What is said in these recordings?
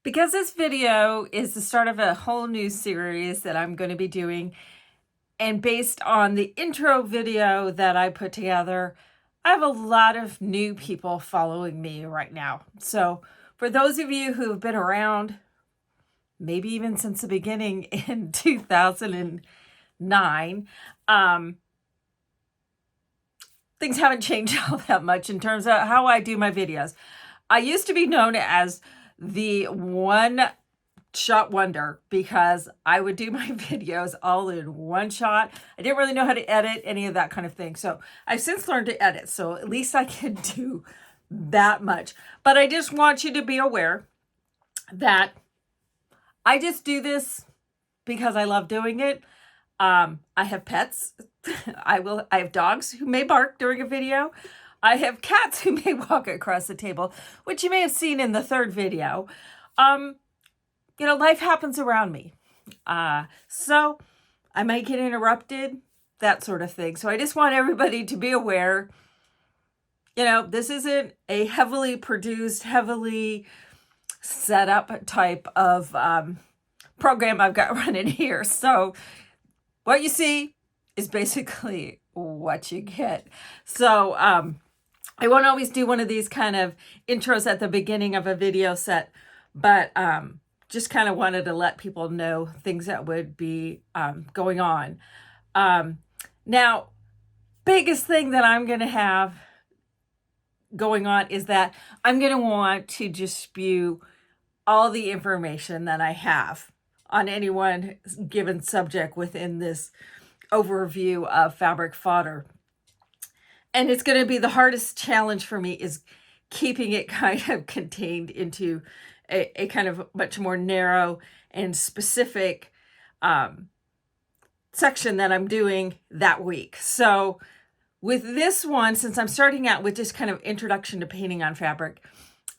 Because this video is the start of a whole new series that I'm going to be doing, and based on the intro video that I put together, I have a lot of new people following me right now. So for those of you who have been around, maybe even since the beginning in 2009, things haven't changed all that much in terms of how I do my videos. I used to be known as the one-shot wonder because I would do my videos all in one shot. I didn't really know how to edit, any of that kind of thing. So I've since learned to edit, so at least I can do that much. But I just want you to be aware that I just do this because I love doing it. I have pets. I have dogs who may bark during a video. I have cats who may walk across the table, which you may have seen in the third video. Life happens around me. So I might get interrupted, that sort of thing. So I just want everybody to be aware, this isn't a heavily produced, heavily set up type of program I've got running here. So what you see is basically what you get. So I won't always do one of these kind of intros at the beginning of a video set, but just kind of wanted to let people know things that would be going on. Now, biggest thing that I'm going to have going on is that I'm going to want to just spew all the information that I have on any one given subject within this overview of fabric fodder. And it's going to be the hardest challenge for me is keeping it kind of contained into a kind of much more narrow and specific section that I'm doing that week. So with this one, since I'm starting out with just kind of introduction to painting on fabric,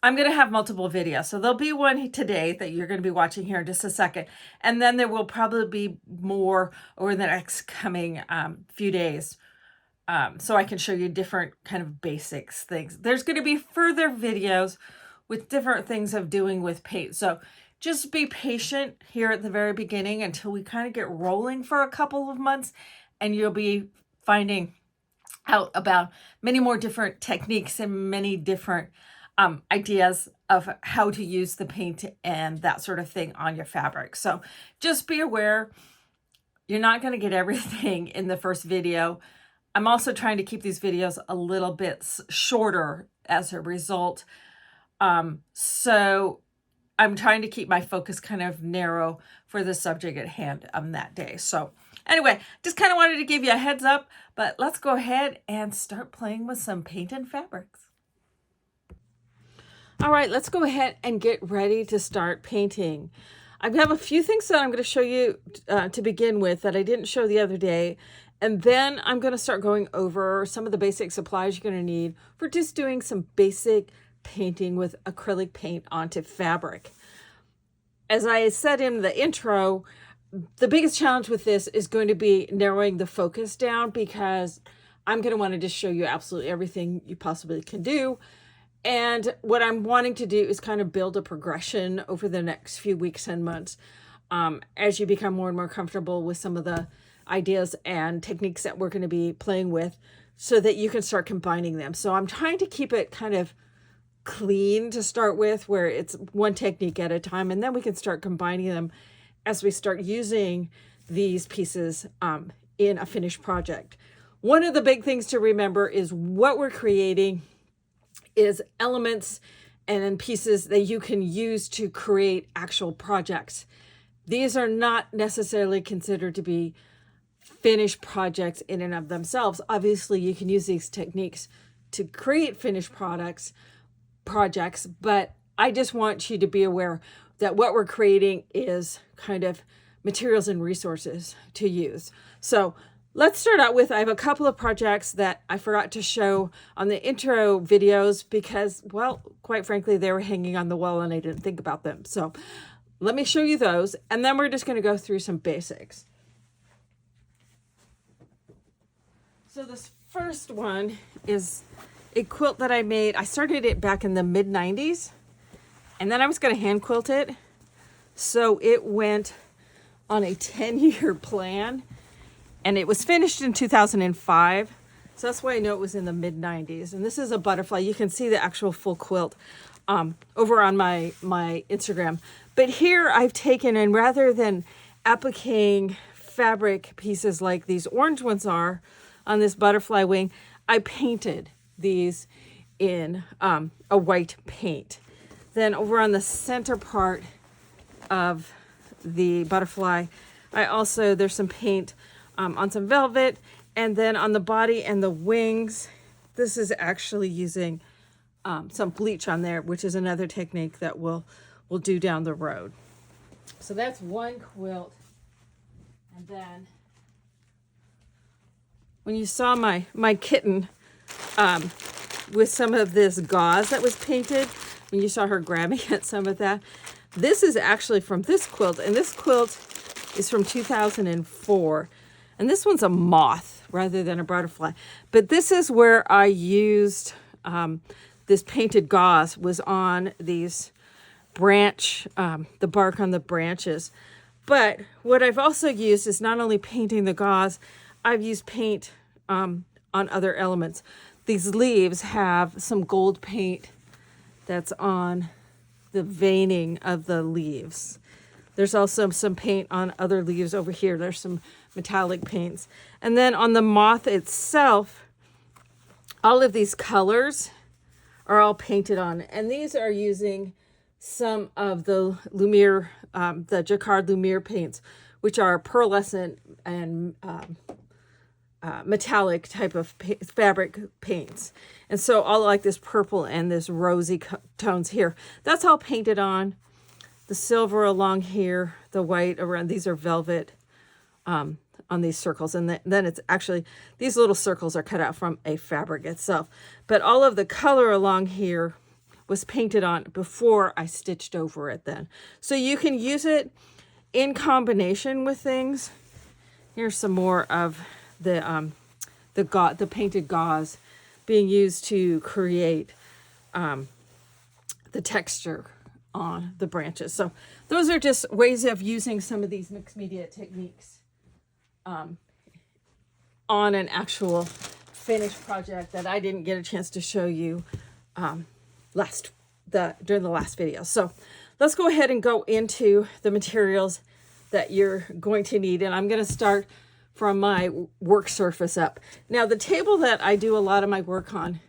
I'm going to have multiple videos. So there'll be one today that you're going to be watching here in just a second. And then there will probably be more over the next coming few days. So I can show you different kind of basics things. There's going to be further videos with different things of doing with paint. So just be patient here at the very beginning until we kind of get rolling for a couple of months, and you'll be finding out about many more different techniques and many different ideas of how to use the paint and that sort of thing on your fabric. So just be aware, you're not going to get everything in the first video. I'm also trying to keep these videos a little bit shorter as a result. So I'm trying to keep my focus kind of narrow for the subject at hand on that day. So anyway, just kind of wanted to give you a heads up, but let's go ahead and start playing with some paint and fabrics. All right, let's go ahead and get ready to start painting. I have a few things that I'm going to show you to begin with that I didn't show the other day. And then I'm going to start going over some of the basic supplies you're going to need for just doing some basic painting with acrylic paint onto fabric. As I said in the intro, the biggest challenge with this is going to be narrowing the focus down, because I'm going to want to just show you absolutely everything you possibly can do. And what I'm wanting to do is kind of build a progression over the next few weeks and months as you become more and more comfortable with some of the ideas and techniques that we're going to be playing with, so that you can start combining them. So I'm trying to keep it kind of clean to start with, where it's one technique at a time, and then we can start combining them as we start using these pieces in a finished project. One of the big things to remember is what we're creating is elements and pieces that you can use to create actual projects. These are not necessarily considered to be finished projects in and of themselves. Obviously, you can use these techniques to create finished projects, but I just want you to be aware that what we're creating is kind of materials and resources to use. So let's start out with, I have a couple of projects that I forgot to show on the intro videos because, well, quite frankly, they were hanging on the wall and I didn't think about them. So let me show you those, and then we're just going to go through some basics. So this first one is a quilt that I made. I started it back in the mid-90s, And then I was going to hand quilt it. So it went on a 10-year plan, and it was finished in 2005. So that's why I know it was in the mid 90s. And this is a butterfly. You can see the actual full quilt over on my Instagram. But here I've taken, and rather than appliquing fabric pieces like these orange ones are on this butterfly wing, I painted these in a white paint. Then over on the center part of the butterfly, there's some paint on some velvet, and then on the body and the wings, this is actually using some bleach on there, which is another technique that we'll do down the road. So that's one quilt. And then when you saw my kitten with some of this gauze that was painted, when you saw her grabbing at some of that, this is actually from this quilt, and this quilt is from 2004. And this one's a moth rather than a butterfly. But this is where I used this painted gauze was on these branch, the bark on the branches. But what I've also used is not only painting the gauze, I've used paint on other elements. These leaves have some gold paint that's on the veining of the leaves. There's also some paint on other leaves over here. There's some metallic paints. And then on the moth itself, all of these colors are all painted on. And these are using some of the Lumiere, the Jacquard Lumiere paints, which are pearlescent and metallic type of fabric paints. And so all like this purple and this rosy tones here, that's all painted on. The silver along here, the white around, these are velvet on these circles. And then it's actually, these little circles are cut out from a fabric itself. But all of the color along here was painted on before I stitched over it then. So you can use it in combination with things. Here's some more of the painted gauze being used to create the texture on the branches. So those are just ways of using some of these mixed media techniques on an actual finished project that I didn't get a chance to show you during the last video. So let's go ahead and go into the materials that you're going to need. And I'm going to start from my work surface up. Now, the table that I do a lot of my work on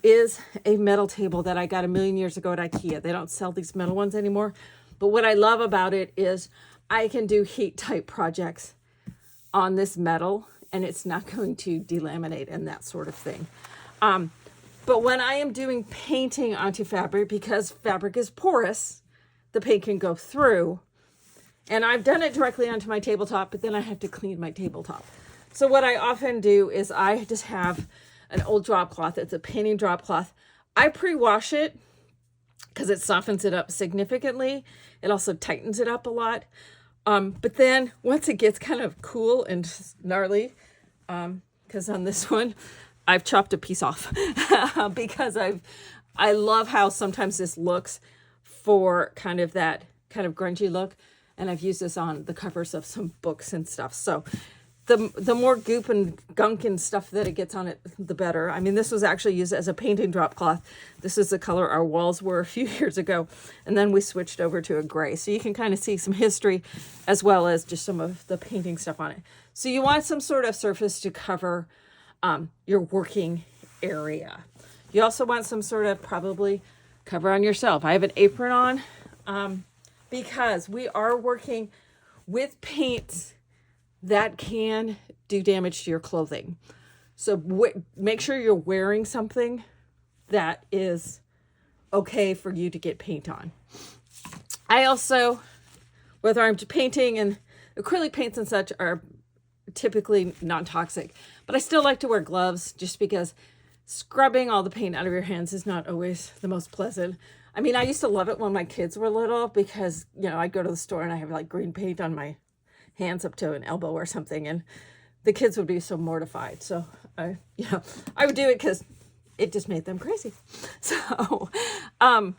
is a metal table that I got a million years ago at IKEA. They don't sell these metal ones anymore. But what I love about it is I can do heat type projects on this metal, and it's not going to delaminate and that sort of thing. But when I am doing painting onto fabric, because fabric is porous, the paint can go through. And I've done it directly onto my tabletop, but then I have to clean my tabletop. So what I often do is I just have an old drop cloth. It's a painting drop cloth. I pre-wash it because it softens it up significantly. It also tightens it up a lot. But then once it gets kind of cool and gnarly, because on this one, I've chopped a piece off because I love how sometimes this looks for kind of that kind of grungy look. And I've used this on the covers of some books and stuff. So the more goop and gunk and stuff that it gets on it, the better. I mean, this was actually used as a painting drop cloth. This is the color our walls were a few years ago. And then we switched over to a gray. So you can kind of see some history as well as just some of the painting stuff on it. So you want some sort of surface to cover your working area. You also want some sort of probably cover on yourself. I have an apron on because we are working with paints that can do damage to your clothing. So make sure you're wearing something that is okay for you to get paint on. I also, whether I'm painting, and acrylic paints and such are typically non-toxic, but I still like to wear gloves just because scrubbing all the paint out of your hands is not always the most pleasant. I mean, I used to love it when my kids were little because, you know, I'd go to the store and I have like green paint on my hands up to an elbow or something, and the kids would be so mortified. So I would do it because it just made them crazy. So I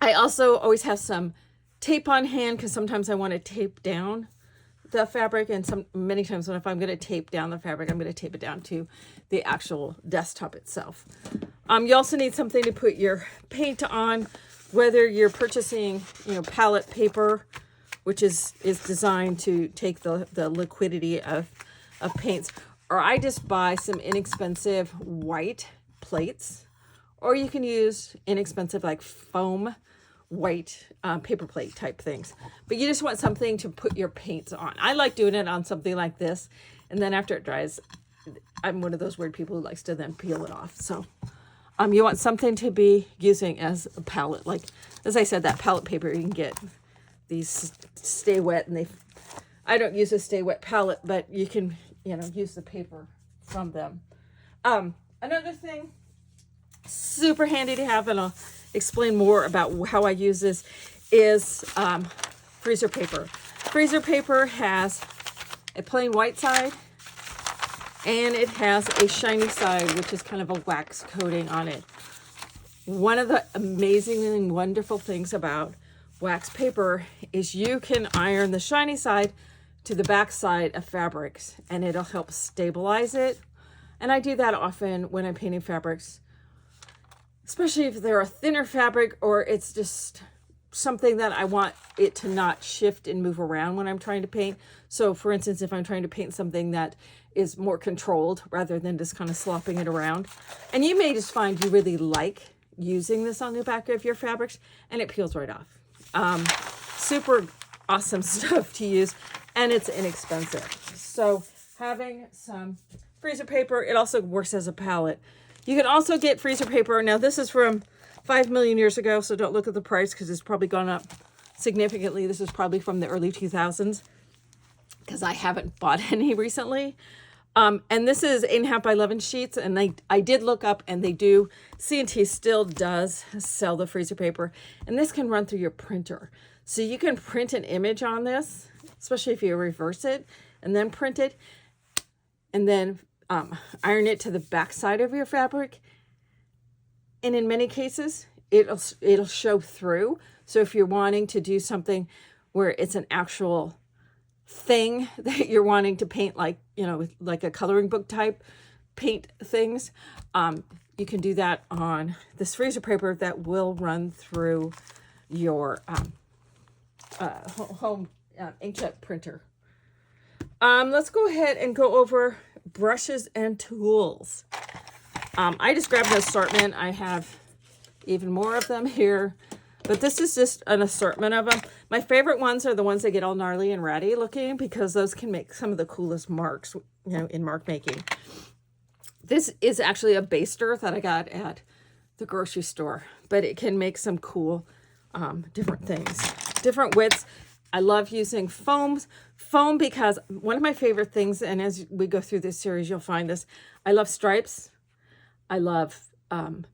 I also always have some tape on hand because sometimes I want to tape down the fabric, and many times if I'm going to tape down the fabric, I'm going to tape it down to the actual desktop itself. You also need something to put your paint on, whether you're purchasing, palette paper, which is designed to take the liquidity of paints, or I just buy some inexpensive white plates, or you can use inexpensive like foam white paper plate type things. But you just want something to put your paints on. I like doing it on something like this, and then after it dries, I'm one of those weird people who likes to then peel it off. So you want something to be using as a palette. Like, as I said, that palette paper, you can get these stay wet, and I don't use a stay wet palette, but you can, use the paper from them. Another thing, super handy to have, and I'll explain more about how I use this, is freezer paper. Freezer paper has a plain white side, and it has a shiny side, which is kind of a wax coating on it. One of the amazing and wonderful things about wax paper is you can iron the shiny side to the back side of fabrics, and it'll help stabilize it. And I do that often when I'm painting fabrics, especially if they're a thinner fabric or it's just something that I want it to not shift and move around when I'm trying to paint. So for instance, if I'm trying to paint something that is more controlled rather than just kind of slopping it around. And you may just find you really like using this on the back of your fabrics, and it peels right off. Super awesome stuff to use, and it's inexpensive. So having some freezer paper, it also works as a palette. You can also get freezer paper. Now this is from 5 million years ago, so don't look at the price because it's probably gone up significantly. This is probably from the early 2000s because I haven't bought any recently. And this is 8.5 by 11 sheets, and I did look up, and they do, C&T still does sell the freezer paper, and this can run through your printer. So you can print an image on this, especially if you reverse it, and then print it, and then iron it to the back side of your fabric. And in many cases, it'll show through. So if you're wanting to do something where it's an actual thing that you're wanting to paint, like, like a coloring book type paint things, you can do that on this freezer paper that will run through your home inkjet printer. Let's go ahead and go over brushes and tools. I just grabbed an assortment. I have even more of them here, but this is just an assortment of them. My favorite ones are the ones that get all gnarly and ratty looking, because those can make some of the coolest marks, in mark making. This is actually a baster that I got at the grocery store, but it can make some cool different things, different widths. I love using foam because one of my favorite things, and as we go through this series, you'll find this, I love stripes, I love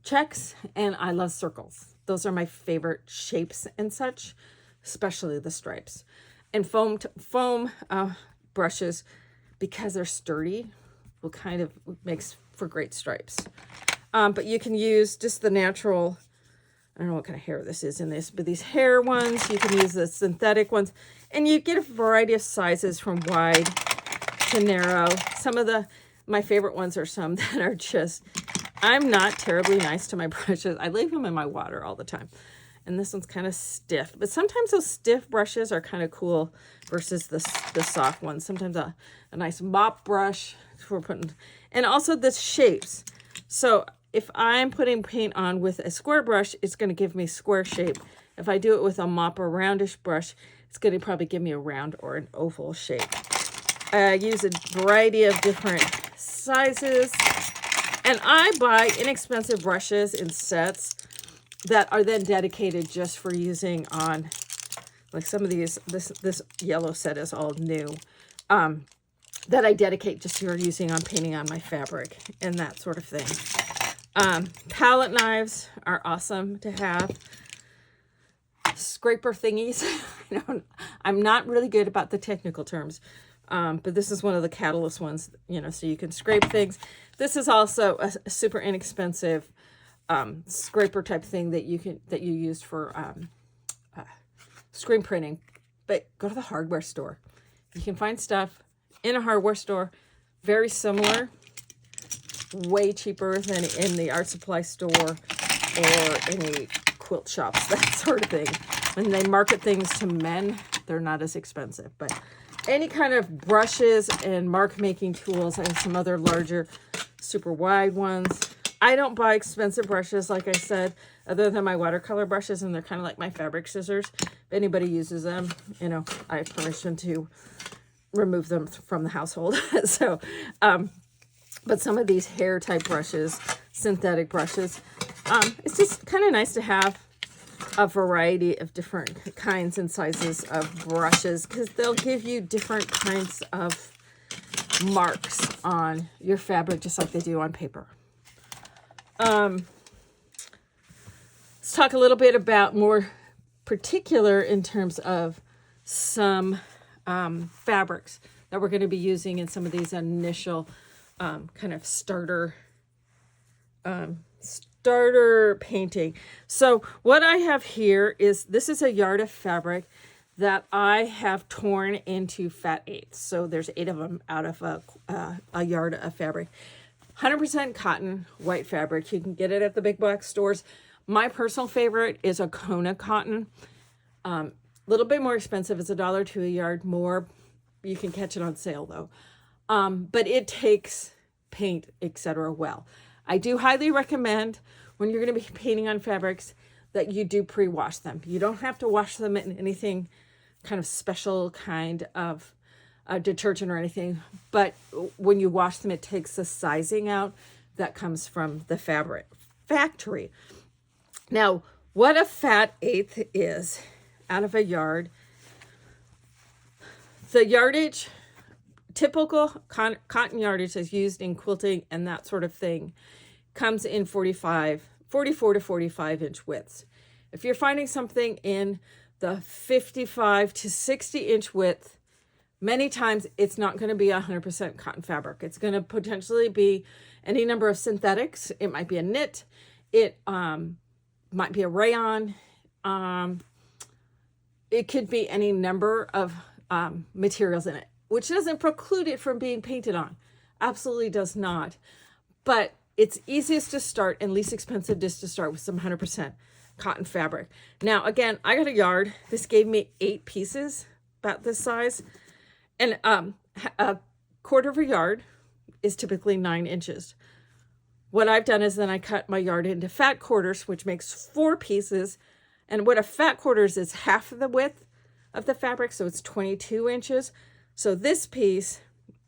checks, and I love circles. Those are my favorite shapes and such, especially the stripes. And foam brushes, because they're sturdy, will kind of makes for great stripes. But you can use just the natural, I don't know what kind of hair this is in this, but these hair ones, you can use the synthetic ones, and you get a variety of sizes from wide to narrow. Some of my favorite ones are some that are just, I'm not terribly nice to my brushes. I leave them in my water all the time. And this one's kind of stiff, but sometimes those stiff brushes are kind of cool versus the soft ones. Sometimes a nice mop brush for putting, and also the shapes. So if I'm putting paint on with a square brush, it's going to give me square shape. If I do it with a mop or roundish brush, it's going to probably give me a round or an oval shape. I use a variety of different sizes, and I buy inexpensive brushes in sets that are then dedicated just for using on, like some of these, this yellow set is all new, that I dedicate just for using on painting on my fabric and that sort of thing. Palette knives are awesome to have. Scraper thingies. I'm not really good about the technical terms, but this is one of the Catalyst ones, so you can scrape things. This is also a super inexpensive scraper type thing that you used for screen printing. But go to the hardware store. You can find stuff in a hardware store very similar, way cheaper than in the art supply store or any quilt shops, that sort of thing. When they market things to men, they're not as expensive. But any kind of brushes and mark making tools, I have some other larger, super wide ones. I don't buy expensive brushes, like I said, other than my watercolor brushes, and they're kind of like my fabric scissors. If anybody uses them, you know, I have permission to remove them from the household. So, but some of these hair type brushes, synthetic brushes, it's just kind of nice to have a variety of different kinds and sizes of brushes, because they'll give you different kinds of marks on your fabric, just like they do on paper. Let's talk a little bit about more particular in terms of some fabrics that we're going to be using in some of these initial kind of starter painting. So what I have here is, this is a yard of fabric that I have torn into fat eighths. So there's 8 of them out of a yard of fabric. 100% cotton, white fabric. You can get it at the big box stores. My personal favorite is a Kona cotton. A little bit more expensive. It's $1 to a yard more. You can catch it on sale though. But it takes paint, etc. well. I do highly recommend, when you're going to be painting on fabrics, that you do pre-wash them. You don't have to wash them in anything kind of special kind of detergent or anything, but when you wash them, it takes the sizing out that comes from the fabric factory. Now, what a fat eighth is out of a yard, the yardage, typical cotton yardage is used in quilting and that sort of thing, comes in 44 to 45 inch widths. If you're finding something in the 55 to 60 inch width, many times it's not going to be 100% cotton fabric. It's going to potentially be any number of synthetics. It might be a knit. It might be a rayon. It could be any number of materials in it, which doesn't preclude it from being painted on. Absolutely does not. But it's easiest to start and least expensive just to start with some 100% cotton fabric. Now, again, I got a yard. This gave me 8 pieces about this size. And a quarter of a yard is typically 9 inches. What I've done is then I cut my yard into fat quarters, which makes 4 pieces. And what a fat quarter is half of the width of the fabric, so it's 22 inches. So this piece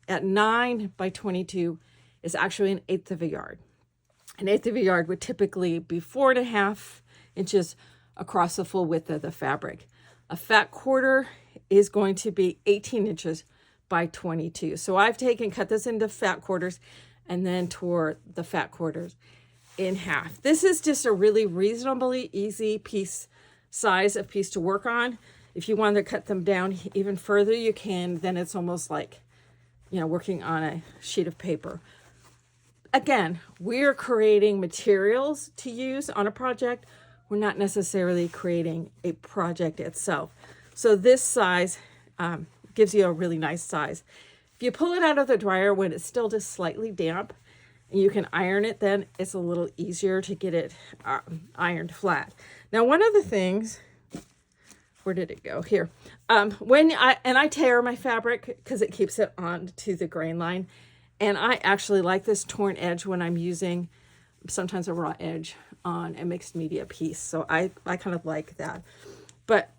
at 9 by 22 is actually 1/8 of a yard. 1/8 of a yard would typically be 4.5 inches across the full width of the fabric. A fat quarter is going to be 18 inches by 22. So I've cut this into fat quarters and then tore the fat quarters in half. This is just a really reasonably easy size of piece to work on. If you want to cut them down even further, you can. Then it's almost like, you know, working on a sheet of paper. Again, we're creating materials to use on a project. We're not necessarily creating a project itself. So this size gives you a really nice size. If you pull it out of the dryer when it's still just slightly damp, and you can iron it, then it's a little easier to get it ironed flat. Now, one of the things, where did it go? Here. I tear my fabric because it keeps it on to the grain line. And I actually like this torn edge when I'm using sometimes a raw edge on a mixed media piece. So I kind of like that. But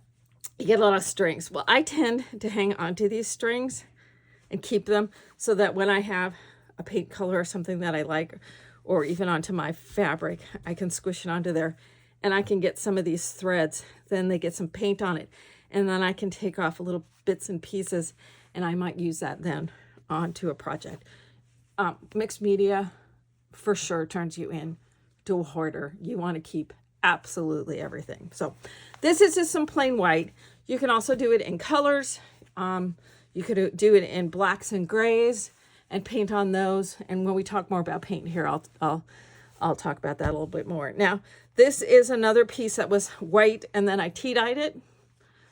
you get a lot of strings. Well, I tend to hang onto these strings and keep them so that when I have a paint color or something that I like, or even onto my fabric, I can squish it onto there and I can get some of these threads. Then they get some paint on it. And then I can take off little bits and pieces and I might use that then onto a project. Mixed media for sure turns you into a hoarder. You want to keep absolutely everything. So this is just some plain white. You can also do it in colors. You could do it in blacks and grays and paint on those. And when we talk more about paint here, I'll I'll talk about that a little bit more. Now, this is another piece that was white, and then I tea-dyed it.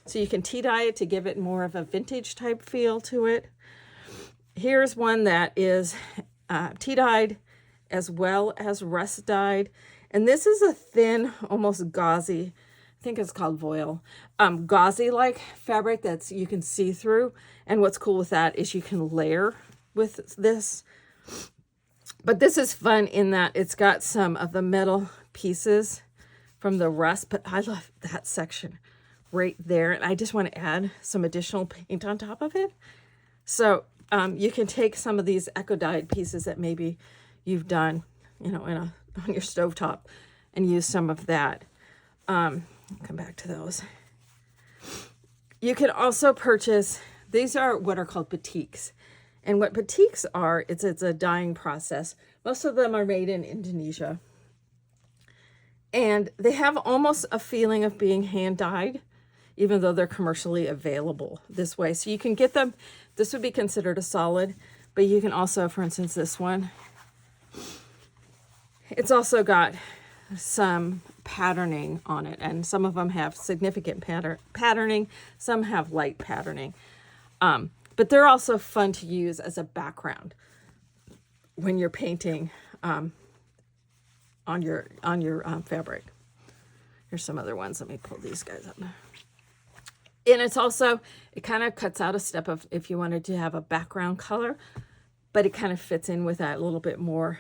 So you can tea-dye it to give it more of a vintage type feel to it. Here's one that is tea-dyed as well as rust dyed. And this is a thin, almost gauzy, I think it's called voile, gauzy-like fabric that's you can see through. And what's cool with that is you can layer with this. But this is fun in that it's got some of the metal pieces from the rust, but I love that section right there. And I just want to add some additional paint on top of it. So you can take some of these eco-dyed pieces that maybe you've done, you know, on your stovetop and use some of that. I'll come back to those. You can also purchase, these are what are called batiks. And what batiks are, it's a dyeing process. Most of them are made in Indonesia. And they have almost a feeling of being hand dyed, even though they're commercially available this way. So you can get them, this would be considered a solid, but you can also, for instance, this one, it's also got some patterning on it. And some of them have significant patterning, some have light patterning. But they're also fun to use as a background when you're painting on your fabric. Here's some other ones. Let me pull these guys up. And it's also, it kind of cuts out a step of if you wanted to have a background color, but it kind of fits in with that a little bit more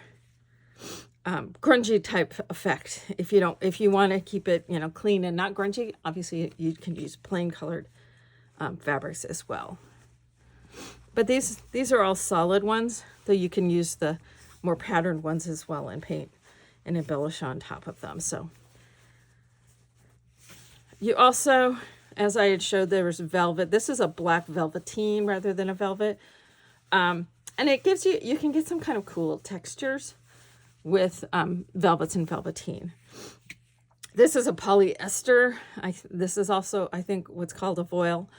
grungy type effect. If you want to keep it, you know, clean and not grungy, obviously you can use plain colored fabrics as well. But these are all solid ones, though you can use the more patterned ones as well and paint and embellish on top of them. So you also, as I had showed, there was velvet. This is a black velveteen rather than a velvet. And it gives you can get some kind of cool textures with velvets and velveteen. This is a polyester. This is also, I think, what's called a voile.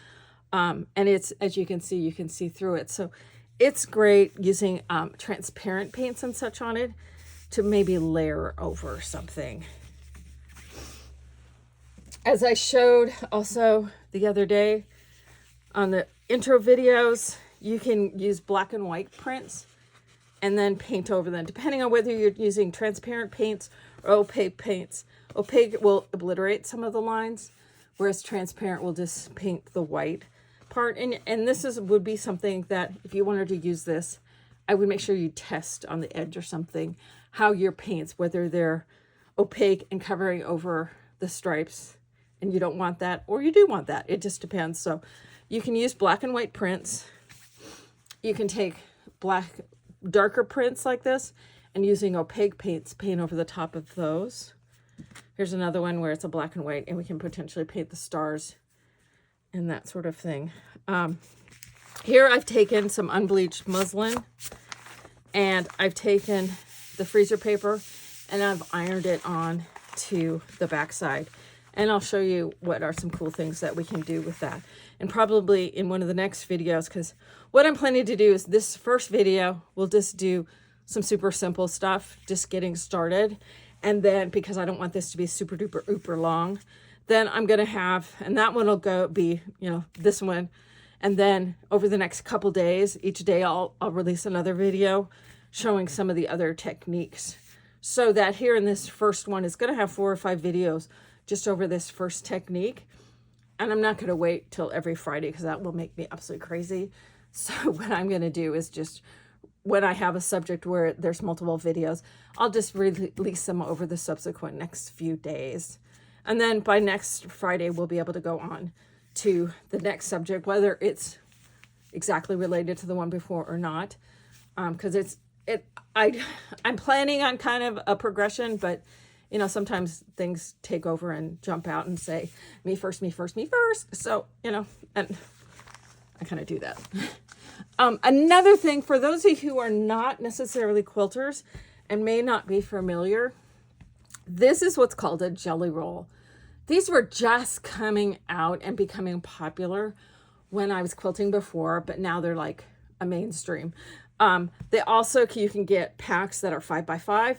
And it's, as you can see through it. So it's great using transparent paints and such on it to maybe layer over something. As I showed also the other day on the intro videos, you can use black and white prints and then paint over them, depending on whether you're using transparent paints or opaque paints. Opaque will obliterate some of the lines, whereas transparent will just paint the white part. And this would be something that if you wanted to use this, I would make sure you test on the edge or something how your paints, whether they're opaque and covering over the stripes, and you don't want that, or you do want that. It just depends. So you can use black and white prints. You can take darker prints like this and using opaque paints, paint over the top of those. Here's another one where it's a black and white and we can potentially paint the stars and that sort of thing. Here I've taken some unbleached muslin and I've taken the freezer paper and I've ironed it on to the backside. And I'll show you what are some cool things that we can do with that. And probably in one of the next videos, because what I'm planning to do is this first video, we'll just do some super simple stuff, just getting started. And then because I don't want this to be super duper uber long, then I'm going to have, and that one will be, you know, this one. And then over the next couple days, each day I'll release another video showing some of the other techniques. So that here in this first one is going to have 4 or 5 videos just over this first technique. And I'm not going to wait till every Friday because that will make me absolutely crazy. So what I'm going to do is just when I have a subject where there's multiple videos, I'll just release them over the subsequent next few days. And then by next Friday, we'll be able to go on to the next subject, whether it's exactly related to the one before or not. Because I'm planning on kind of a progression, but you know, sometimes things take over and jump out and say, me first, me first, me first. So, you know, and I kind of do that. Another thing, for those of you who are not necessarily quilters and may not be familiar, this is what's called a jelly roll. These were just coming out and becoming popular when I was quilting before, but now they're like a mainstream. They also, you can get packs that are 5x5,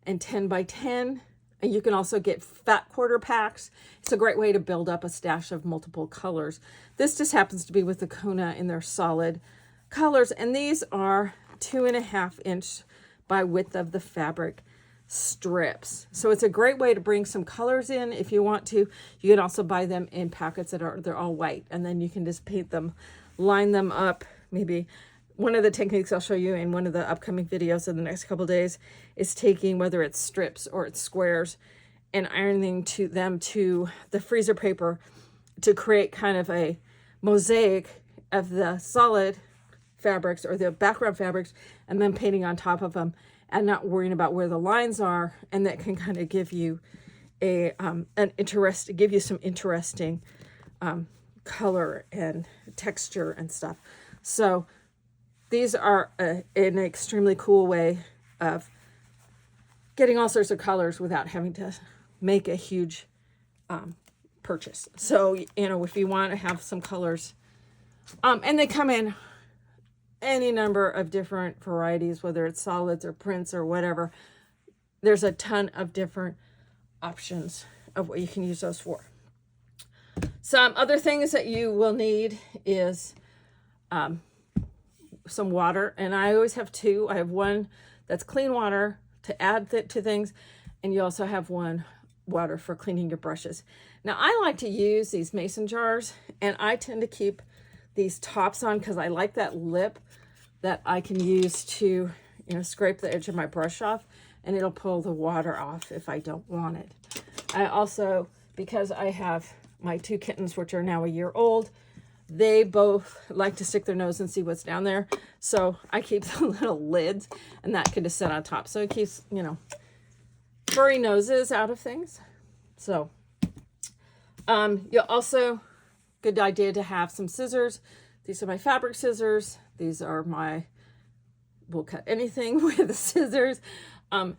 and 10 by 10. And you can also get fat quarter packs. It's a great way to build up a stash of multiple colors. This just happens to be with the Kona in their solid colors. And these are 2.5 inch by width of the fabric strips. So it's a great way to bring some colors in if you want to. You can also buy them in packets they're all white, and then you can just paint them, line them up. Maybe one of the techniques I'll show you in one of the upcoming videos in the next couple days is taking, whether it's strips or it's squares, and ironing them to the freezer paper to create kind of a mosaic of the solid fabrics or the background fabrics, and then painting on top of them and not worrying about where the lines are. And that can kind of give you some interesting color and texture and stuff. So these are an extremely cool way of getting all sorts of colors without having to make a huge purchase. So, if you want to have some colors, and they come in any number of different varieties, whether it's solids or prints or whatever. There's a ton of different options of what you can use those for. Some other things that you will need is some water, and I always have two. I have one that's clean water to add to things, and you also have one water for cleaning your brushes. Now, I like to use these mason jars, and I tend to keep these tops on because I like that lip that I can use to, scrape the edge of my brush off, and it'll pull the water off if I don't want it. I also, because I have my two kittens, which are now a year old, they both like to stick their nose and see what's down there. So I keep the little lids, and that can just sit on top. So it keeps, furry noses out of things. So you'll also, good idea to have some scissors. These are my fabric scissors. These are we'll cut anything with the scissors. And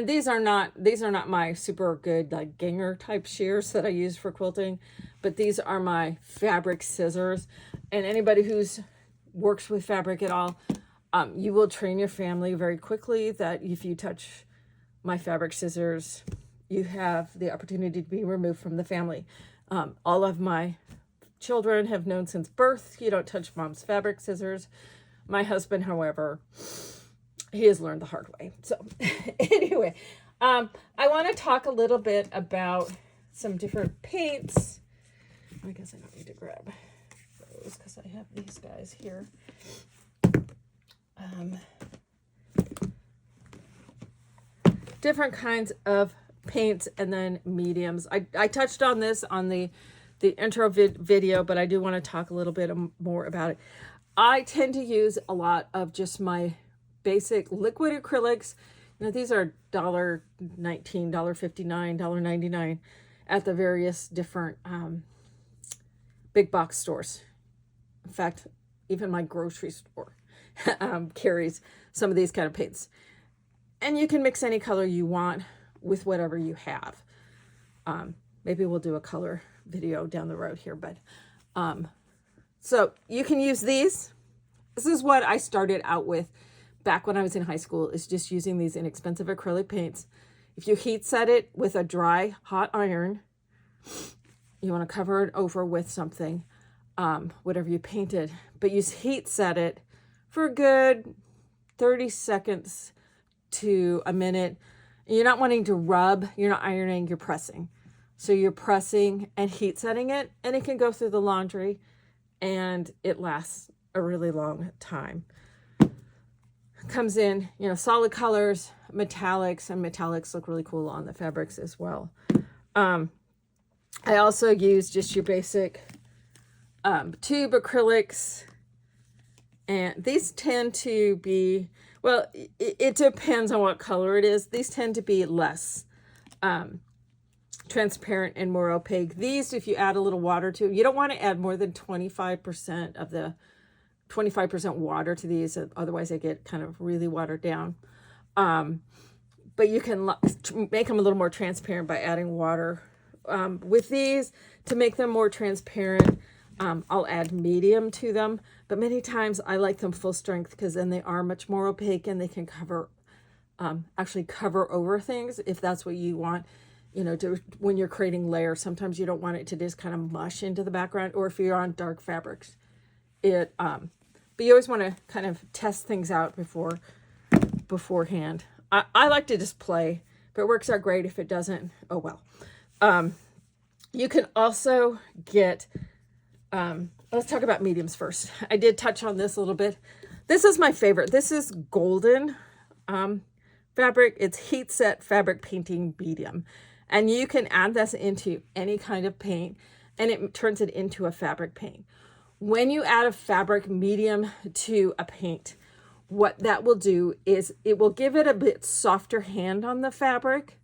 these are not my super good like Ganger type shears that I use for quilting, but these are my fabric scissors. And anybody who's works with fabric at all, you will train your family very quickly that if you touch my fabric scissors, you have the opportunity to be removed from the family. All of my children have known since birth, you don't touch mom's fabric scissors. My husband, however, he has learned the hard way. So anyway, I want to talk a little bit about some different paints. I guess I don't need to grab those because I have these guys here. Different kinds of paints and then mediums. I touched on this on the intro video, but I do want to talk a little bit more about it. I tend to use a lot of just my basic liquid acrylics. These are $1.19, $1.59, $1.99 at the various different big box stores. In fact, even my grocery store carries some of these kind of paints. And you can mix any color you want with whatever you have. Maybe we'll do a color video down the road here, but so you can use these. This is what I started out with back when I was in high school, is just using these inexpensive acrylic paints. If you heat set it with a dry hot iron, you want to cover it over with something, whatever you painted, but you heat set it for a good 30 seconds to a minute. You're not wanting to rub, you're not ironing, you're pressing. So you're pressing and heat setting it, and it can go through the laundry, and it lasts a really long time. Comes in, solid colors, metallics, and metallics look really cool on the fabrics as well. I also use just your basic tube acrylics, and these tend to be, well, it depends on what color it is. These tend to be less transparent and more opaque. These, if you add a little water to, you don't want to add more than 25% of the 25% water to these, otherwise they get kind of really watered down. But you can make them a little more transparent by adding water. With these, to make them more transparent, I'll add medium to them, but many times I like them full strength because then they are much more opaque and they can cover actually cover over things if that's what you want, you know, to, when you're creating layers. Sometimes you don't want it to just kind of mush into the background, or if you're on dark fabrics, but you always want to kind of test things out beforehand. I like to just play. If it works out great, if it doesn't, oh well. You can also get, let's talk about mediums first. I did touch on this a little bit. This is my favorite. This is golden fabric. It's heat set fabric painting medium. And you can add this into any kind of paint and it turns it into a fabric paint. When you add a fabric medium to a paint, what that will do is it will give it a bit softer hand on the fabric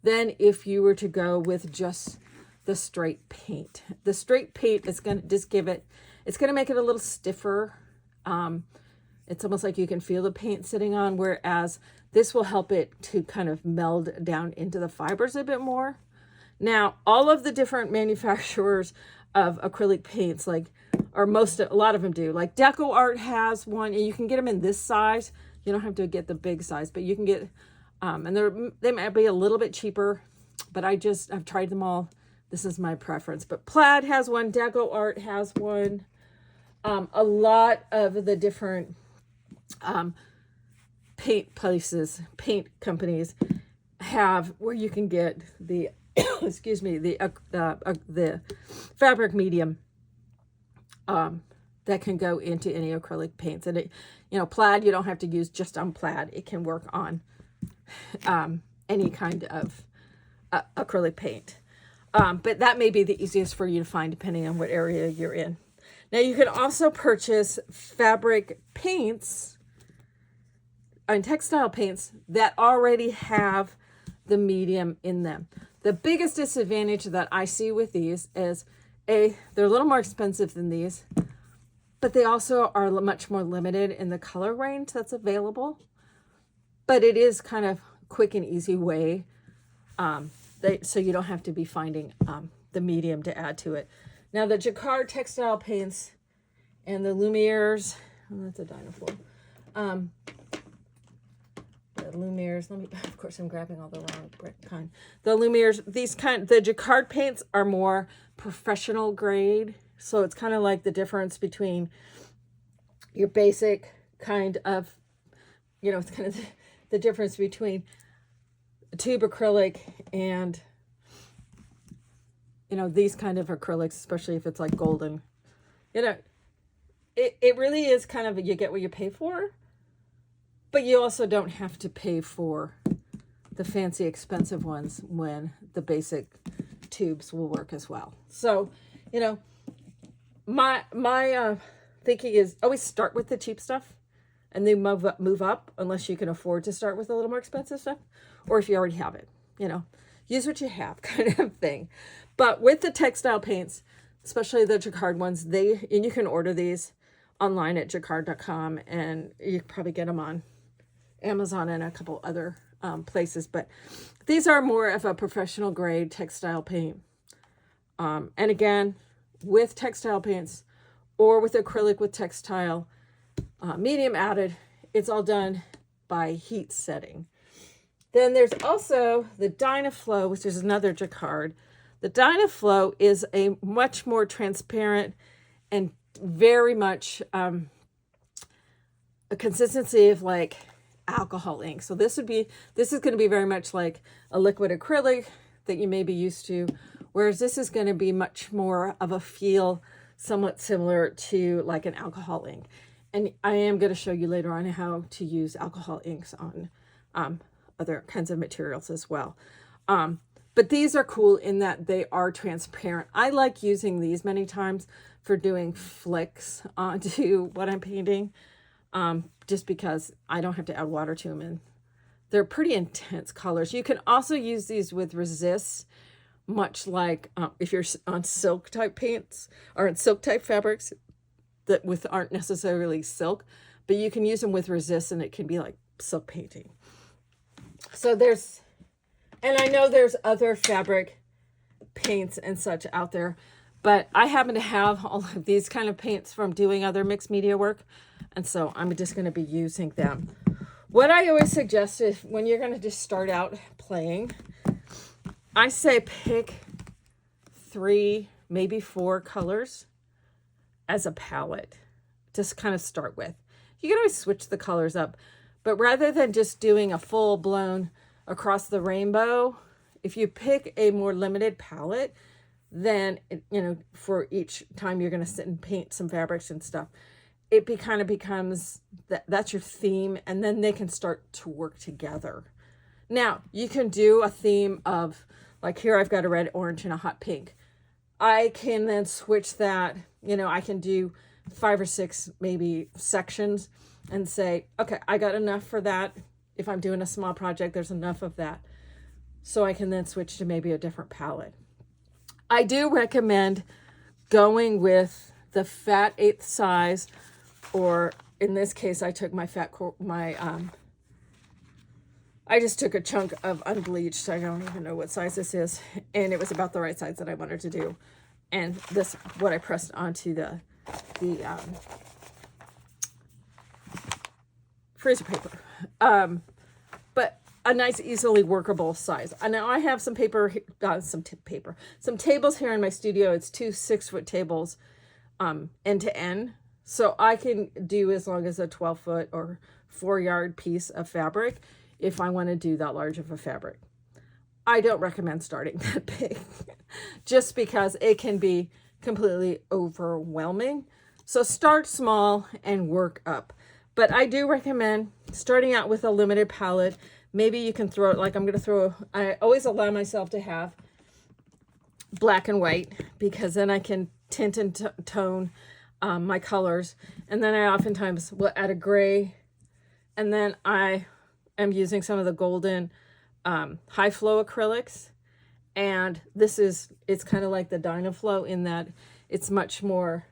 than if you were to go with just the straight paint. The straight paint is going to just give it, it's going to make it a little stiffer. It's almost like you can feel the paint sitting on, whereas this will help it to kind of meld down into the fibers a bit more. Now, all of the different manufacturers of acrylic paints, like, or a lot of them do, like Deco Art has one, and you can get them in this size. You don't have to get the big size, but you can get, and they might be a little bit cheaper, but I've tried them all. This is my preference. But Plaid has one, Deco Art has one. A lot of the different paint companies have where you can get the excuse me, the fabric medium that can go into any acrylic paints. And it, you know, Plaid, you don't have to use just on Plaid. It can work on any kind of acrylic paint. But that may be the easiest for you to find depending on what area you're in. Now you can also purchase fabric paints and textile paints that already have the medium in them. The biggest disadvantage that I see with these is they're a little more expensive than these, but they also are much more limited in the color range that's available. But it is kind of quick and easy way, so you don't have to be finding the medium to add to it. Now the Jacquard textile paints and the Lumieres, oh, that's a Dynaflow. The Lumieres, of course I'm grabbing all the wrong kind. The Lumieres, the Jacquard paints are more professional grade. So it's kind of like the difference between your basic kind of, you know, it's kind of the difference between tube acrylic and, you know, these kind of acrylics, especially if it's like golden. You know, it really is kind of, you get what you pay for, but you also don't have to pay for the fancy expensive ones when the basic tubes will work as well. So, you know, my thinking is always start with the cheap stuff and then move up unless you can afford to start with a little more expensive stuff, or if you already have it, you know, use what you have kind of thing. But with the textile paints, especially the Jacquard ones, and you can order these online at jacquard.com, and you can probably get them on Amazon and a couple other places. But these are more of a professional grade textile paint. And again, with textile paints or with acrylic with textile medium added, it's all done by heat setting. Then there's also the Dynaflow, which is another Jacquard. The Dynaflow is a much more transparent and very much a consistency of like alcohol ink. So this is going to be very much like a liquid acrylic that you may be used to, whereas this is going to be much more of a feel somewhat similar to like an alcohol ink. And I am going to show you later on how to use alcohol inks on other kinds of materials as well. But these are cool in that they are transparent. I like using these many times for doing flicks onto what I'm painting, just because I don't have to add water to them, and they're pretty intense colors. You can also use these with resists, much like if you're on silk type paints or in silk type fabrics that aren't necessarily silk, but you can use them with resists and it can be like silk painting. So and I know there's other fabric paints and such out there, but I happen to have all of these kind of paints from doing other mixed media work. And so I'm just going to be using them. What I always suggest is when you're going to just start out playing, I say pick 3, maybe 4 colors as a palette. Just kind of start with. You can always switch the colors up, but rather than just doing a full-blown across the rainbow, if you pick a more limited palette, then, you know, for each time you're going to sit and paint some fabrics and stuff, it kind of becomes that's your theme, and then they can start to work together. Now, you can do a theme of, like here I've got a red, orange, and a hot pink. I can then switch that, you know, I can do 5 or 6 maybe sections and say, okay, I got enough for that. If I'm doing a small project, there's enough of that. So I can then switch to maybe a different palette. I do recommend going with the fat 1/8 size, or in this case, I took I just took a chunk of unbleached. I don't even know what size this is. And it was about the right size that I wanted to do. And this, what I pressed onto the freezer paper. But a nice, easily workable size. Now I have some some tables here in my studio. It's 2 6-foot tables, end to end. So I can do as long as a 12-foot or 4-yard piece of fabric if I want to do that large of a fabric. I don't recommend starting that big just because it can be completely overwhelming. So start small and work up. But I do recommend starting out with a limited palette. Maybe you can throw it, like I always allow myself to have black and white, because then I can tint and tone my colors. And then I oftentimes will add a gray, and then I am using some of the golden high flow acrylics. And it's kind of like the Dynaflow in that it's much more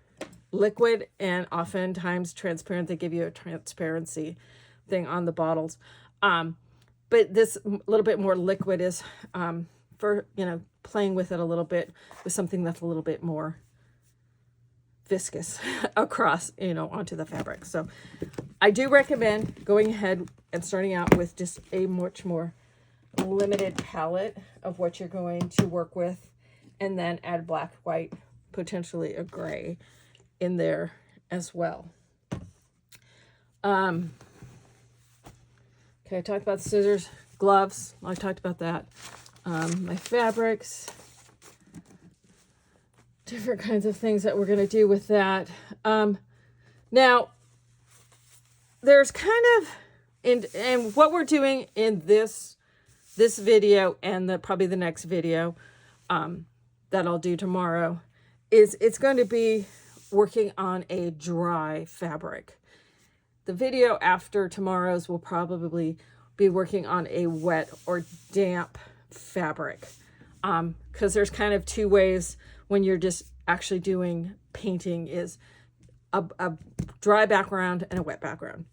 liquid and oftentimes transparent. They give you a transparency thing on the bottles. But this little bit more liquid is for, you know, playing with it a little bit with something that's a little bit more viscous across, you know, onto the fabric. So I do recommend going ahead and starting out with just a much more limited palette of what you're going to work with, and then add black, white, potentially a gray in there as well. Okay, I talked about scissors, gloves. I talked about that. My fabrics, different kinds of things that we're going to do with that. Now, there's kind of, and what we're doing in this video and probably the next video that I'll do tomorrow is it's going to be working on a dry fabric. The video after tomorrow's will probably be working on a wet or damp fabric, because there's kind of 2 ways when you're just actually doing painting, is a dry background and a wet background.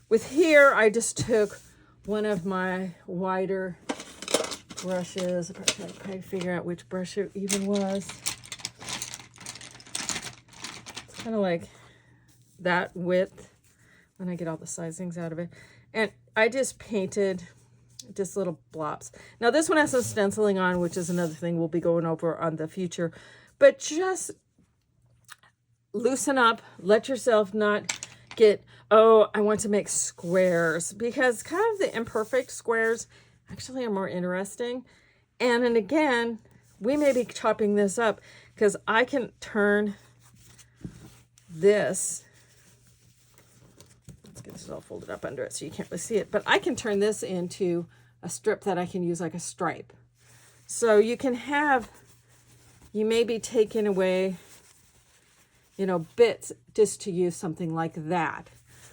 With here, I just took one of my wider brushes. I'm trying to figure out which brush it even was. It's kind of like that width when I get all the sizings out of it. And I just painted just little blobs. Now this one has some stenciling on, which is another thing we'll be going over on the future. But just loosen up. Let yourself not get, oh, I want to make squares, because kind of the imperfect squares actually are more interesting. And again, we may be chopping this up, because I can turn this, let's get this all folded up under it so you can't really see it, but I can turn this into a strip that I can use like a stripe. So you can have, you may be taking away, you know, bits just to use something like that.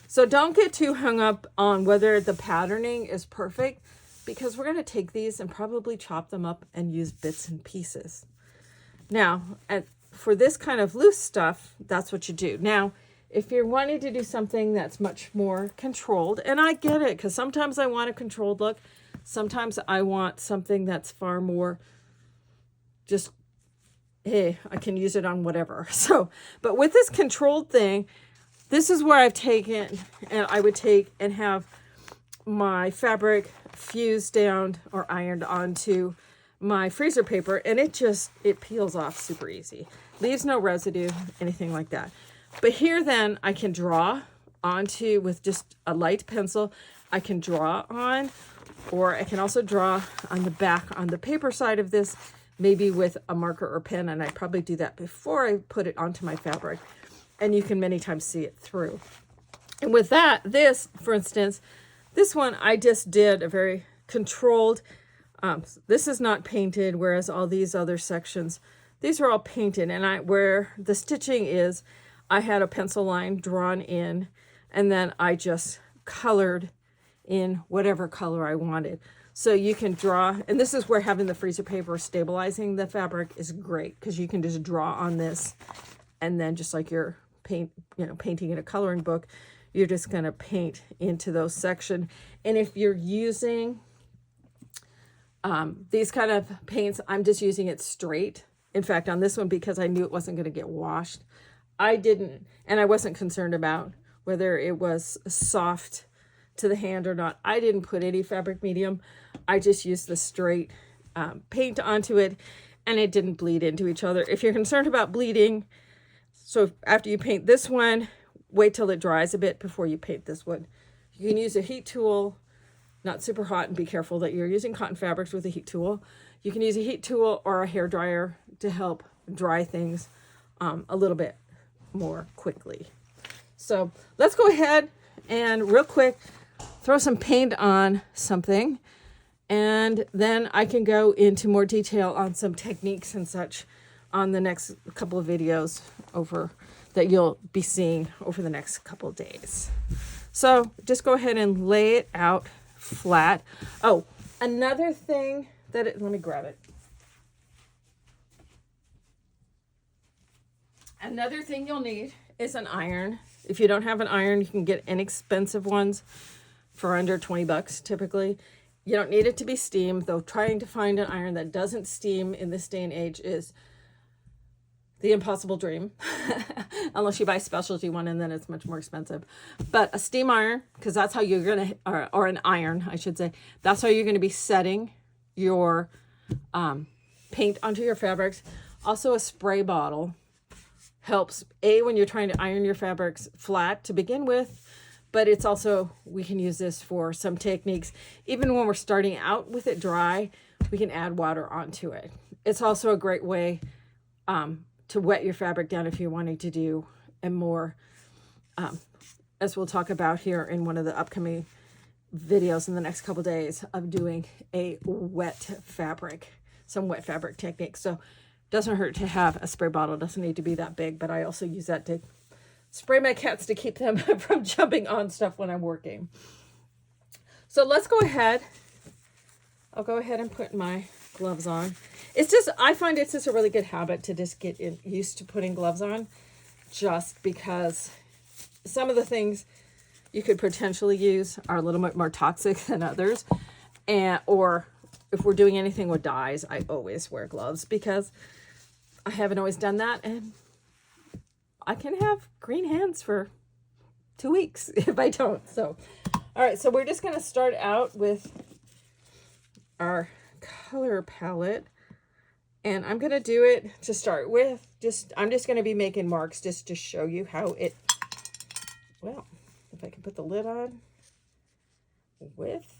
So don't get too hung up on whether the patterning is perfect, because we're going to take these and probably chop them up and use bits and pieces. Now, for this kind of loose stuff, that's what you do. Now, if you're wanting to do something that's much more controlled, and I get it, because sometimes I want a controlled look, sometimes I want something that's far more just, hey, I can use it on whatever. So, but with this controlled thing, this is where I've taken, and I would take and have my fabric fused down or ironed onto my freezer paper, and it peels off super easy. Leaves no residue, anything like that. But here then I can draw onto with just a light pencil. I can draw on, or I can also draw on the back on the paper side of this, maybe with a marker or pen, and I probably do that before I put it onto my fabric. And you can many times see it through. And with that, this, for instance, this one I just did a very controlled, this is not painted, whereas all these other sections, these are all painted. And where the stitching is, I had a pencil line drawn in, and then I just colored in whatever color I wanted. So you can draw, and this is where having the freezer paper stabilizing the fabric is great, because you can just draw on this, and then just like you're painting in a coloring book, you're just going to paint into those sections. And if you're using these kind of paints, I'm just using it straight. In fact, on this one, because I knew it wasn't going to get washed, I didn't, and I wasn't concerned about whether it was soft to the hand or not. I didn't put any fabric medium. I just used the straight paint onto it, and it didn't bleed into each other. If you're concerned about bleeding, so after you paint this one, wait till it dries a bit before you paint this one. You can use a heat tool, not super hot, and be careful that you're using cotton fabrics with a heat tool. You can use a heat tool or a hair dryer to help dry things a little bit more quickly. So let's go ahead and real quick throw some paint on something, and then I can go into more detail on some techniques and such on the next couple of videos that you'll be seeing over the next couple of days. So just go ahead and lay it out flat. Oh, another thing let me grab it. Another thing you'll need is an iron. If you don't have an iron, you can get inexpensive ones for under 20 bucks typically. You don't need it to be steamed, though trying to find an iron that doesn't steam in this day and age is the impossible dream. Unless you buy a specialty one, and then it's much more expensive. But a steam iron, because that's how you're going to, or an iron, I should say, that's how you're going to be setting your paint onto your fabrics. Also, a spray bottle helps, when you're trying to iron your fabrics flat to begin with, but it's also, we can use this for some techniques. Even when we're starting out with it dry, we can add water onto it. It's also a great way to wet your fabric down if you're wanting to do a more, as we'll talk about here in one of the upcoming videos in the next couple days, of doing a wet fabric, some wet fabric techniques. So doesn't hurt to have a spray bottle. Doesn't need to be that big, but I also use that to spray my cats to keep them from jumping on stuff when I'm working. So let's go ahead. I'll go ahead and put my gloves on. It's just, I find it's just a really good habit to just get used to putting gloves on, just because some of the things you could potentially use are a little bit more toxic than others. Or if we're doing anything with dyes, I always wear gloves because I haven't always done that, and I can have green hands for 2 weeks if I don't. So, all right, so we're just going to start out with our color palette, and I'm going to do it to start with. I'm just going to be making marks just to show you how it, well, if I can put the lid on with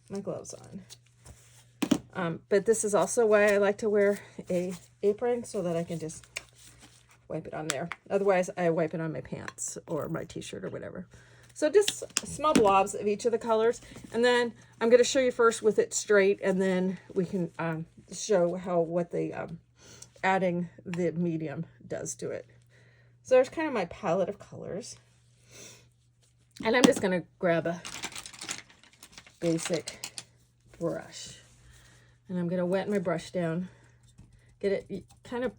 my gloves on. But this is also why I like to wear a apron, so that I can just wipe it on there. Otherwise, I wipe it on my pants or my t-shirt or whatever. So just small blobs of each of the colors. And then I'm going to show you first with it straight, and then we can show what the adding the medium does to it. So there's kind of my palette of colors. And I'm just going to grab a basic brush. And I'm going to wet my brush down. Get it kind of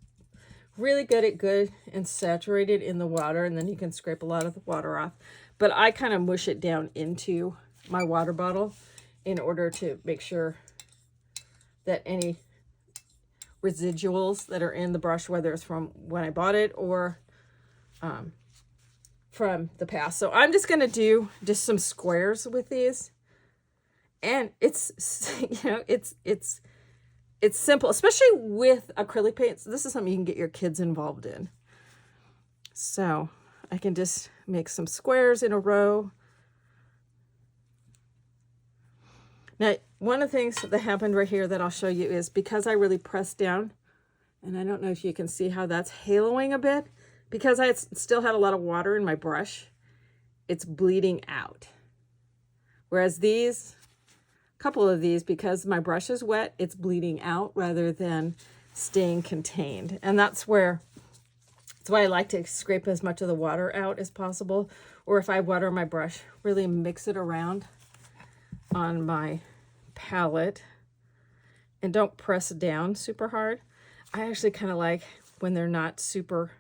really good and saturated in the water, and then you can scrape a lot of the water off. But I kind of mush it down into my water bottle in order to make sure that any residuals that are in the brush, whether it's from when I bought it or from the past. So I'm just going to do just some squares with these. And it's, you know, it's simple, especially with acrylic paints. This is something you can get your kids involved in. So I can just make some squares in a row. Now, one of the things that happened right here that I'll show you is because I really pressed down, and I don't know if you can see how that's haloing a bit, because I still had a lot of water in my brush, it's bleeding out. Whereas these, a couple of these, because my brush is wet, it's bleeding out rather than staying contained. And that's why I like to scrape as much of the water out as possible. Or if I water my brush, really mix it around on my palette and don't press down super hard. I actually kind of like when they're not super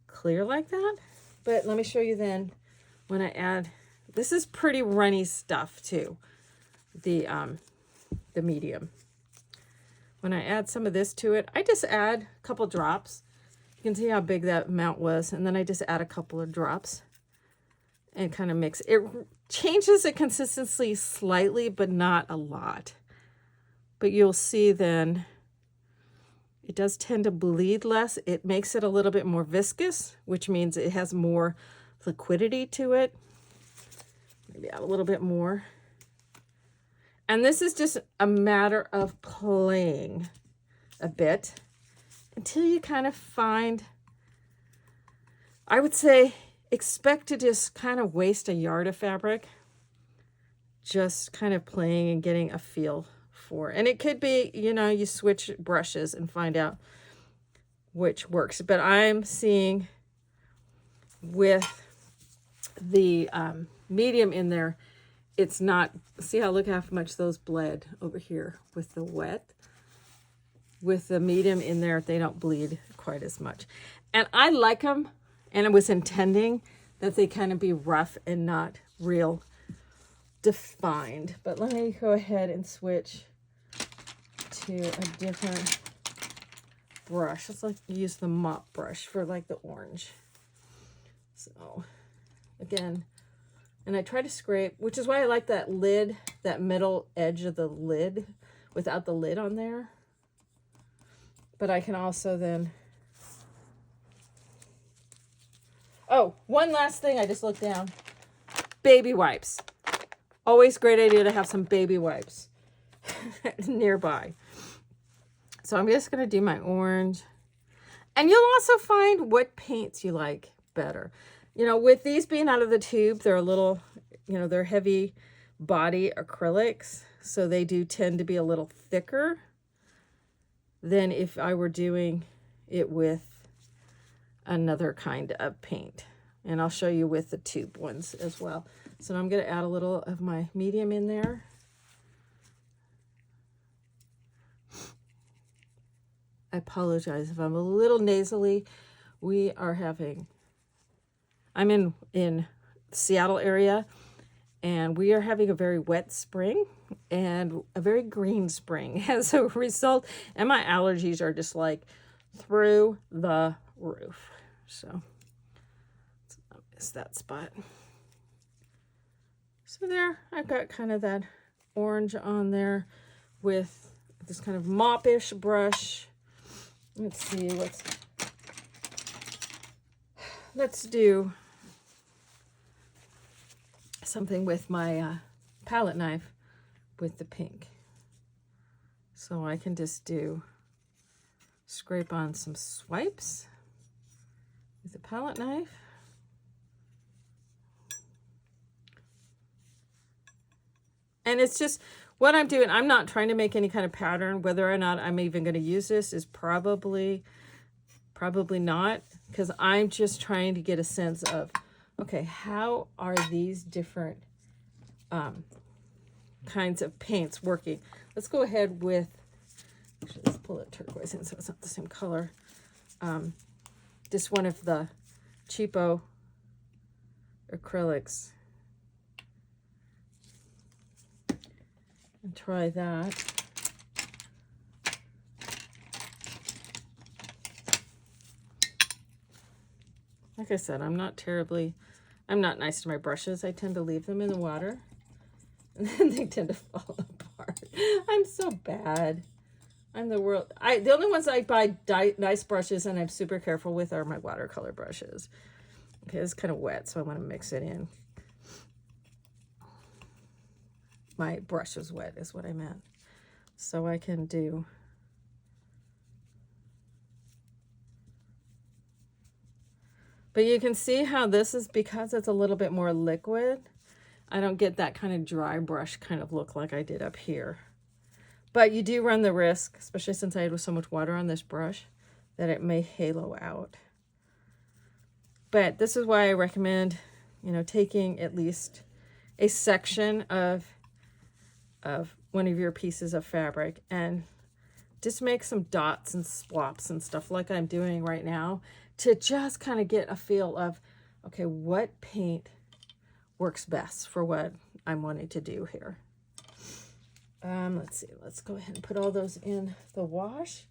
clear like that. But let me show you then when I add, this is pretty runny stuff too, the medium. When I add some of this to it, I just add a couple drops. You can see how big that amount was, and then I just add a couple of drops and kind of mix. It changes the consistency slightly, but not a lot. But you'll see then it does tend to bleed less. It makes it a little bit more viscous, which means it has more liquidity to it. Maybe add a little bit more. And this is just a matter of playing a bit until you kind of find, I would say, expect to just kind of waste a yard of fabric, just kind of playing and getting a feel for. And it could be, you know, you switch brushes and find out which works. But I'm seeing with the medium in there, it's not, see how, look how much those bled over here with the wet. With the medium in there, they don't bleed quite as much. And I like them, and I was intending that they kind of be rough and not real defined. But let me go ahead and switch to a different brush. Let's like use the mop brush for like the orange. So again, and I try to scrape, which is why I like that lid, that middle edge of the lid without the lid on there. But I can also then, oh, one last thing, I just looked down. Baby wipes. Always great idea to have some baby wipes nearby. So I'm just going to do my orange. And you'll also find what paints you like better. You know, with these being out of the tube, they're a little, you know, they're heavy body acrylics. So they do tend to be a little thicker than if I were doing it with another kind of paint. And I'll show you with the tube ones as well. So I'm going to add a little of my medium in there. I apologize if I'm a little nasally. We are having, I'm in Seattle area, and we are having a very wet spring and a very green spring as a result. And my allergies are just like through the roof. So I'll miss that spot. So there, I've got kind of that orange on there with this kind of mop-ish brush. Let's see, let's do something with my palette knife with the pink. So I can just scrape on some swipes with the palette knife. And it's just what I'm doing. I'm not trying to make any kind of pattern. Whether or not I'm even going to use this is probably not, because I'm just trying to get a sense of, okay, how are these different kinds of paints working? Let's go ahead with, actually, let's pull it turquoise in so it's not the same color. Just one of the cheapo acrylics. And try that. Like I said, I'm not nice to my brushes. I tend to leave them in the water and then they tend to fall apart. I'm so bad. I'm the world. The only ones I buy nice brushes and I'm super careful with are my watercolor brushes. Okay, it's kind of wet, so I want to mix it in. My brush is wet is what I meant. So I can do. But you can see how this is, because it's a little bit more liquid, I don't get that kind of dry brush kind of look like I did up here. But you do run the risk, especially since I had so much water on this brush, that it may halo out. But this is why I recommend, you know, taking at least a section of one of your pieces of fabric and just make some dots and swaps and stuff like I'm doing right now to just kind of get a feel of, okay, what paint works best for what I'm wanting to do here. Let's see, let's go ahead and put all those in the wash.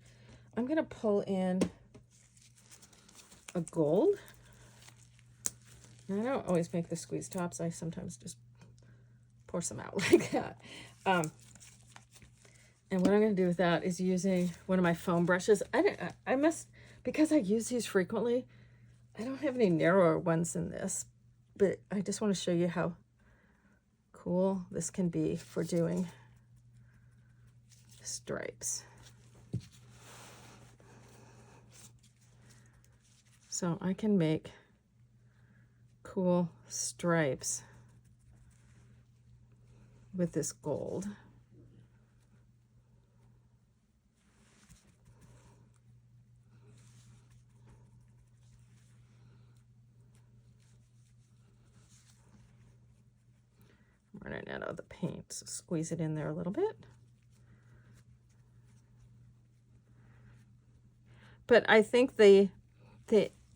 I'm going to pull in a gold. And I don't always make the squeeze tops. I sometimes just pour some out like that. And what I'm going to do with that is using one of my foam brushes. I must, because I use these frequently, I don't have any narrower ones than this, but I just want to show you how cool this can be for doing stripes. So I can make cool stripes with this gold. I'm running out of the paint, so squeeze it in there a little bit. But I think the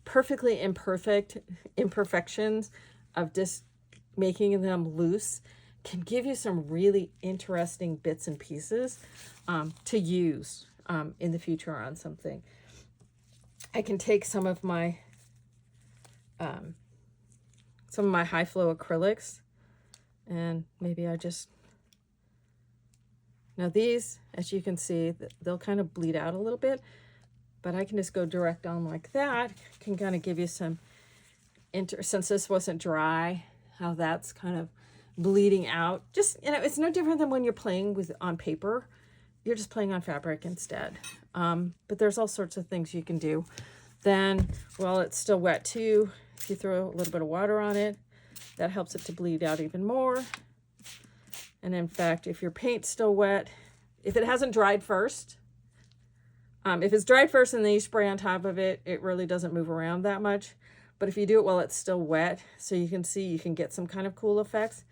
perfectly imperfections of just making them loose can give you some really interesting bits and pieces to use in the future on something. I can take some of my high flow acrylics, and maybe I just, now these, as you can see, they'll kind of bleed out a little bit, but I can just go direct on like that. Can kind of give you some, since this wasn't dry, how that's kind of bleeding out. Just, you know, it's no different than when you're playing with on paper. You're just playing on fabric instead. But there's all sorts of things you can do. Then, while it's still wet too, if you throw a little bit of water on it, that helps it to bleed out even more. And in fact, if your paint's still wet, if it hasn't dried first, if it's dried first and then you spray on top of it, it really doesn't move around that much. But if you do it while it's still wet, so you can see, you can get some kind of cool effects.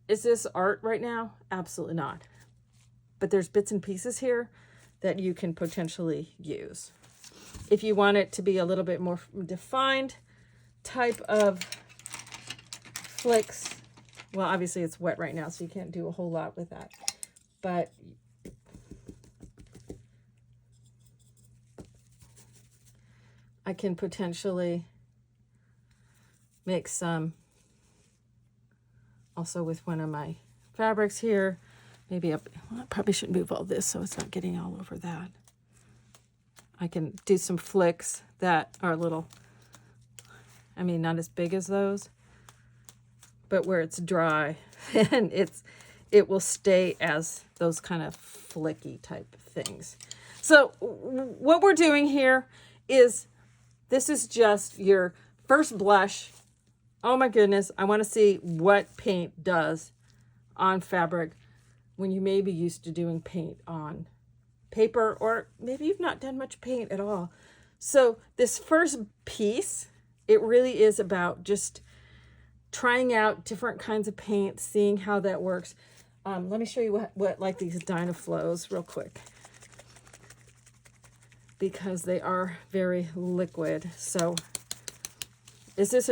Is this art right now? Absolutely not. But there's bits and pieces here that you can potentially use. If you want it to be a little bit more defined type of flicks, well, obviously it's wet right now, so you can't do a whole lot with that. But I can potentially make some also with one of my fabrics here. Maybe I probably should move all this so it's not getting all over that. I can do some flicks that are a little, I mean, not as big as those, but where it's dry and it will stay as those kind of flicky type things. So what we're doing here is, this is just your first blush. Oh my goodness, I want to see what paint does on fabric when you may be used to doing paint on paper, or maybe you've not done much paint at all. So this first piece, it really is about just trying out different kinds of paint, seeing how that works. Let me show you what like these Dynaflows real quick, because they are very liquid. So is this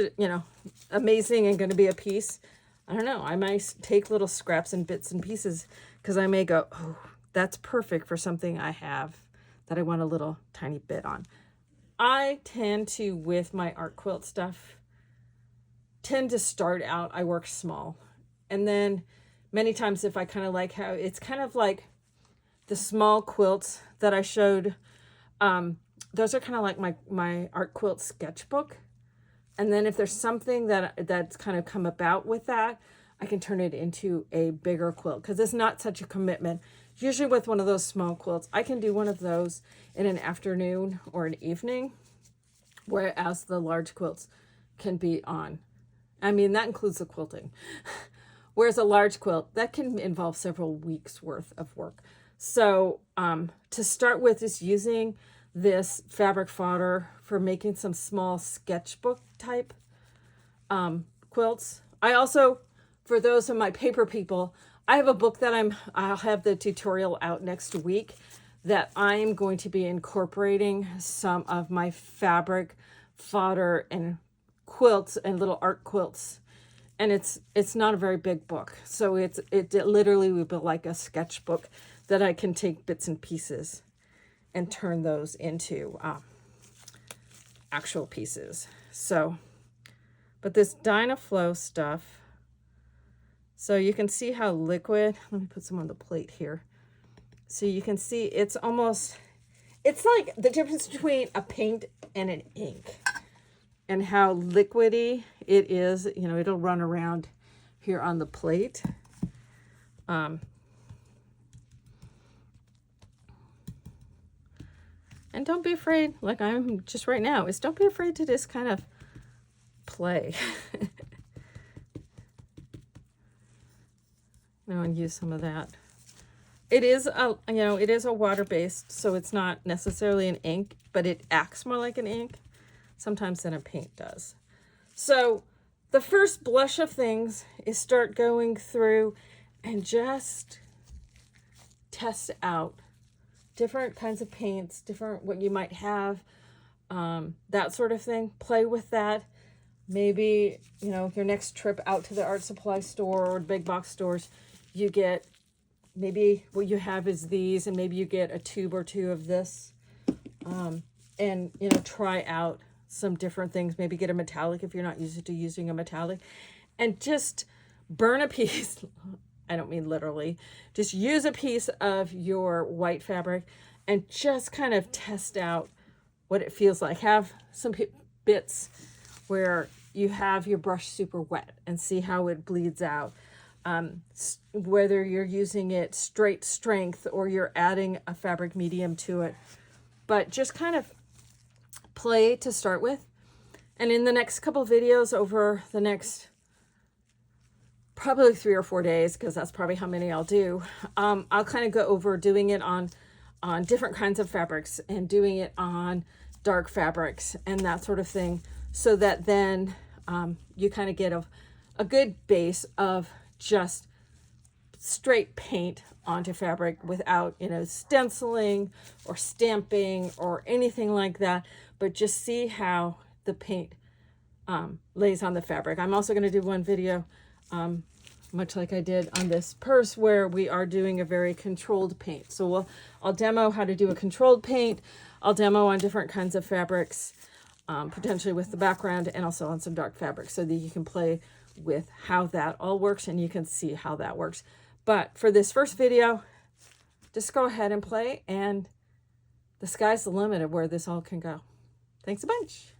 amazing and going to be a piece? I don't know. I might take little scraps and bits and pieces, because I may go, oh, that's perfect for something I have that I want a little tiny bit on. I tend to, with my art quilt stuff, tend to start out, I work small, and then many times if I kind of like how it's kind of like the small quilts that I showed. Those are kind of like my art quilt sketchbook. And then if there's something that's kind of come about with that, I can turn it into a bigger quilt because it's not such a commitment. Usually with one of those small quilts, I can do one of those in an afternoon or an evening, whereas the large quilts can be on. I mean, that includes the quilting. Whereas a large quilt, that can involve several weeks worth of work. So to start with is using this fabric fodder for making some small sketchbook type quilts. I also, for those of my paper people, I have a book that I'll have the tutorial out next week that I am going to be incorporating some of my fabric fodder and quilts and little art quilts. And it's not a very big book. So it literally would be like a sketchbook that I can take bits and pieces and turn those into actual pieces. So, but this Dynaflow stuff, so you can see how liquid, let me put some on the plate here. So you can see it's almost, it's like the difference between a paint and an ink and how liquidy it is. You know, it'll run around here on the plate. And don't be afraid, like I'm just right now, is don't be afraid to just kind of play. And use some of that. It is it is a water-based, so it's not necessarily an ink, but it acts more like an ink sometimes than a paint does. So the first blush of things is start going through and just test out different kinds of paints, different what you might have, that sort of thing. Play with that. Maybe, your next trip out to the art supply store or big box stores, you get, maybe what you have is these, and maybe you get a tube or two of this, and, try out some different things. Maybe get a metallic if you're not used to using a metallic, and just burn a piece. I don't mean literally, just use a piece of your white fabric and just kind of test out what it feels like. Have some bits where you have your brush super wet and see how it bleeds out. Whether you're using it straight strength or you're adding a fabric medium to it, but just kind of play to start with. And in the next couple of videos over the next probably 3 or 4 days, because that's probably how many I'll do, I'll kind of go over doing it on different kinds of fabrics and doing it on dark fabrics and that sort of thing, so that then you kind of get a good base of just straight paint onto fabric without, stenciling or stamping or anything like that, but just see how the paint lays on the fabric. I'm also going to do one video, much like I did on this purse, where we are doing a very controlled paint. So I'll demo how to do a controlled paint. I'll demo on different kinds of fabrics, potentially with the background, and also on some dark fabrics, so that you can play with how that all works and you can see how that works. But for this first video, just go ahead and play, and the sky's the limit of where this all can go. Thanks a bunch.